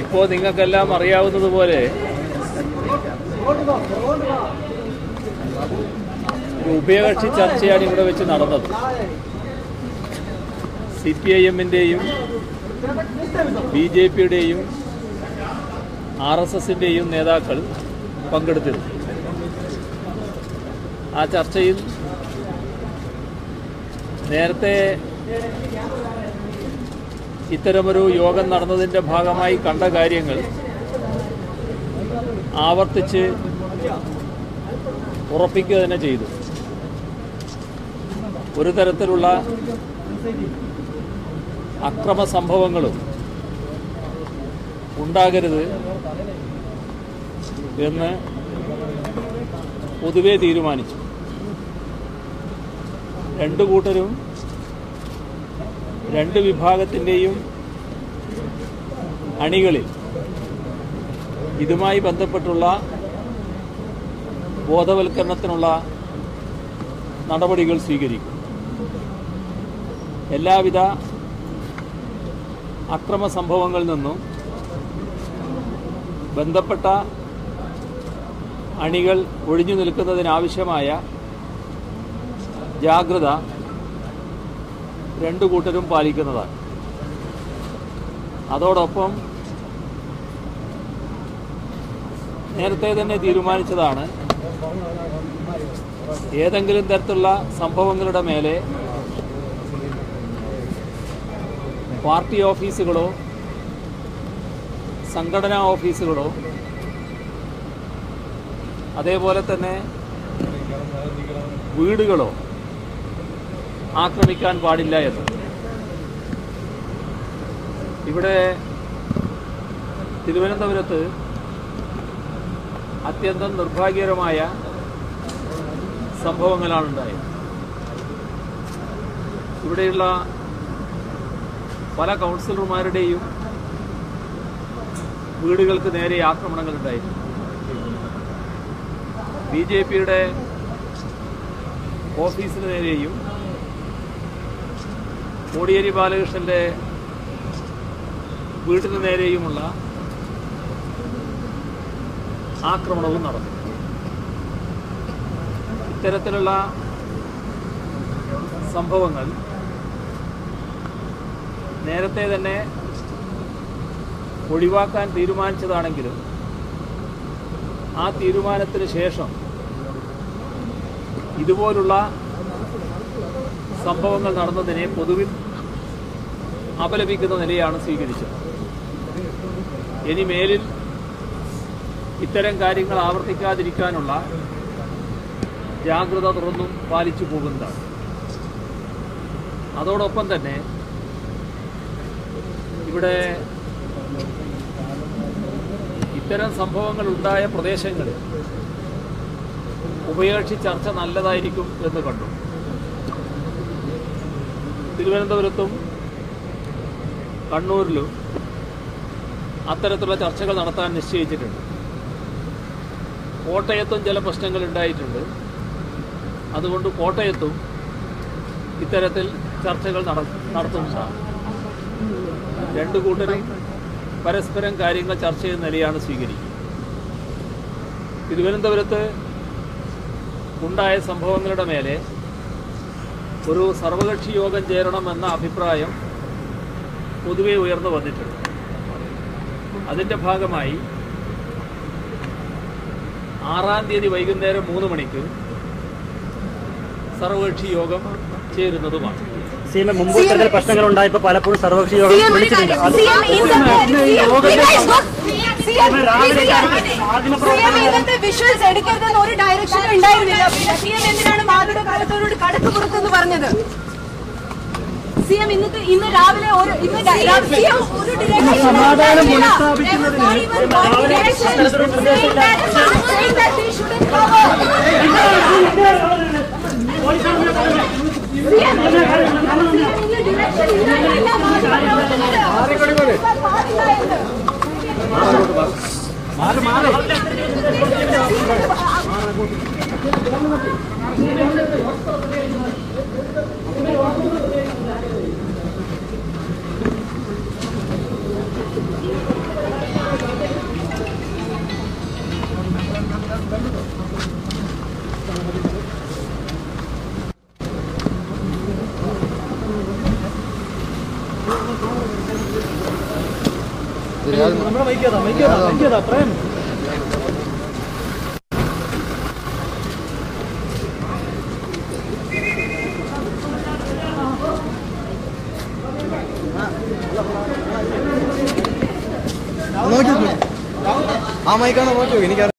ഇപ്പോൾ നിങ്ങൾക്കെല്ലാം അറിയാവുന്നതുപോലെ ഒരു ഉഭയകക്ഷി ചർച്ചയാണ് ഇവിടെ വെച്ച് നടന്നത്. CPIM-ൻ്റെയും BJP-യുടെയും RSS-ൻ്റെയും നേതാക്കൾ പങ്കെടുത്തിരുന്നു. ആ ചർച്ചയിൽ നേരത്തെ ഇത്തരമൊരു യോഗം നടന്നതിൻ്റെ ഭാഗമായി കണ്ട കാര്യങ്ങൾ ആവർത്തിച്ച് ഉറപ്പിക്കുക തന്നെ ചെയ്തു. ഒരു തരത്തിലുള്ള അക്രമ സംഭവങ്ങളും ഉണ്ടാകരുത് എന്ന് പൊതുവെ തീരുമാനിച്ചു. രണ്ടു കൂട്ടരും രണ്ട് വിഭാഗത്തിൻ്റെയും അണികളിൽ ഇതുമായി ബന്ധപ്പെട്ടുള്ള ബോധവൽക്കരണത്തിനുള്ള നടപടികൾ സ്വീകരിക്കും. എല്ലാവിധ അക്രമ സംഭവങ്ങളിൽ നിന്നും ബന്ധപ്പെട്ട അണികൾ ഒഴിഞ്ഞു നിൽക്കുന്നതിനാവശ്യമായ ജാഗ്രത രണ്ടു കൂട്ടരും പാലിക്കുന്നതാണ്. അതോടൊപ്പം നേരത്തെ തന്നെ തീരുമാനിച്ചതാണ്, ഏതെങ്കിലും തരത്തിലുള്ള സംഭവങ്ങളുടെ മേലെ പാർട്ടി ഓഫീസുകളോ സംഘടനാ ഓഫീസുകളോ അതേപോലെ തന്നെ വീടുകളോ ആക്രമിക്കാൻ പാടില്ല എന്ന്. ഇവിടെ തിരുവനന്തപുരത്ത് അത്യന്തം നിർഭാഗ്യകരമായ സംഭവങ്ങളാണ് ഉണ്ടായത്. ഇവിടെയുള്ള പല കൗൺസിലർമാരുടെയും വീടുകൾക്ക് നേരെ ആക്രമണങ്ങൾ ഉണ്ടായിരുന്നു. BJP-യുടെ ഓഫീസിന് നേരെയും കോടിയേരി ബാലകൃഷ്ണന്റെ വീട്ടിന് നേരെയുമുള്ള ആക്രമണവും നടന്നു. ഇത്തരത്തിലുള്ള സംഭവങ്ങൾ നേരത്തെ തന്നെ ഒഴിവാക്കാൻ തീരുമാനിച്ചതാണെങ്കിലും ആ തീരുമാനത്തിന് ശേഷം ഇതുപോലുള്ള സംഭവങ്ങൾ നടന്നതിനെ പൊതുവിൽ അപലപിക്കുന്ന നിലയാണ് സ്വീകരിച്ചത്. ഇനി മേലിൽ ഇത്തരം കാര്യങ്ങൾ ആവർത്തിക്കാതിരിക്കാനുള്ള ജാഗ്രത തുടർന്നും പാലിച്ചു പോകുന്നതാണ്. അതോടൊപ്പം തന്നെ ഇവിടെ ഇത്തരം സംഭവങ്ങൾ ഉണ്ടായ പ്രദേശങ്ങളിൽ ഉഭയകക്ഷി ചർച്ച നല്ലതായിരിക്കും എന്ന് കണ്ടു. തിരുവനന്തപുരത്തും കണ്ണൂരിലും അത്തരത്തിലുള്ള ചർച്ചകൾ നടത്താൻ നിശ്ചയിച്ചിട്ടുണ്ട്. കോട്ടയത്തും ചില പ്രശ്നങ്ങൾ ഉണ്ടായിട്ടുണ്ട്. അതുകൊണ്ട് കോട്ടയത്തും ഇത്തരത്തിൽ ചർച്ചകൾ നടത്തുന്നതാണ്. രണ്ടു കൂട്ടരും പരസ്പരം കാര്യങ്ങൾ ചർച്ച ചെയ്യുന്ന നിലയാണ് സ്വീകരിക്കുക. തിരുവനന്തപുരത്ത് ഉണ്ടായ സംഭവങ്ങളുടെ മേലെ ഒരു സർവകക്ഷി യോഗം ചേരണമെന്ന അഭിപ്രായം പൊതുവെ ഉയർന്നു വന്നിട്ടുണ്ട്. അതിൻ്റെ ഭാഗമായി 6-ാം തീയതി വൈകുന്നേരം 3 മണിക്ക് സർവകക്ഷി യോഗം ചേരുന്നതുമാണ്. മുമ്പ് തന്നെ പ്രശ്നങ്ങൾ ഉണ്ടായപ്പോൾ പലപ്പോഴും സർവകക്ഷി യോഗം വിളിച്ചിട്ടുണ്ട്. വിഷ്വൽസ് എടുക്കരുതെന്ന് ഒരു ഡയറക്ഷൻ ഉണ്ടായിരുന്നില്ല. CM എന്തിനാണ് മാതൃയുടെ കാലത്തോട് കടക്ക് പുറത്തെന്ന് പറഞ്ഞത്? CM ഇന്ന് രാവിലെ ഒരു ആ മൈക്കാണോ നോക്കിയോ എനിക്കറിയാം.